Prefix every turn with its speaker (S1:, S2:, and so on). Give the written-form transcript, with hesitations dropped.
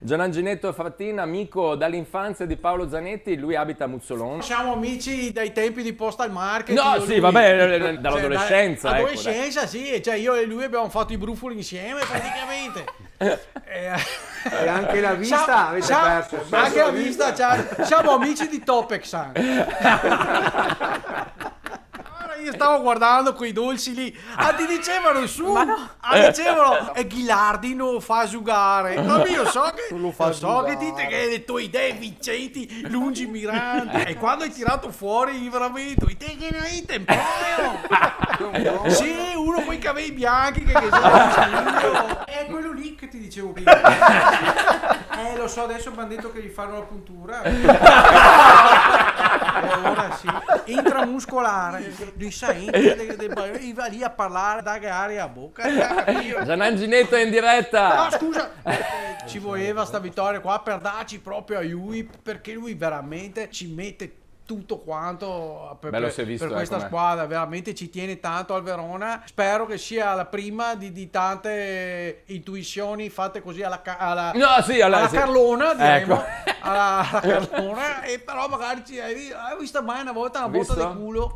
S1: Giananginetto Frattin, amico dall'infanzia di Paolo Zanetti, lui abita a Muzzolon.
S2: Siamo amici dai tempi di Postal Market.
S1: No,
S2: io e
S1: sì,
S2: lui.
S1: vabbè, dall'adolescenza.
S2: Cioè,
S1: ecco,
S2: adolescenza, sì, cioè io e lui abbiamo fatto i brufoli insieme praticamente.
S3: E anche la vista avete perso.
S2: Anche la vista, cioè, siamo amici di Topex anche. Io stavo guardando quei dolci lì, ti dicevano su, dicevano e Ghilardino fa giocare. Ma io so che dite che le tue idee vincenti, lungimiranti. E quando hai tirato fuori veramente, te che ne hai tempo? Sì, uno con i capelli bianchi che è quello lì che ti dicevo prima. Lo so, adesso mi hanno detto che gli fanno la puntura. E ora sì, intramuscolare. Lui sai, va lì a parlare, da gare a bocca.
S1: Giananginetto è in diretta.
S2: No, scusa, ci voleva sta vittoria qua per darci proprio a lui, perché lui veramente ci mette tutto quanto
S1: Bello si è visto,
S2: per questa
S1: com'è.
S2: squadra, veramente ci tiene tanto al Verona. Spero che sia la prima di tante intuizioni fatte così alla
S1: sì.
S2: Carlona, diremo.
S1: Ecco.
S2: Alla Carlona, e però magari hai visto mai una volta di culo.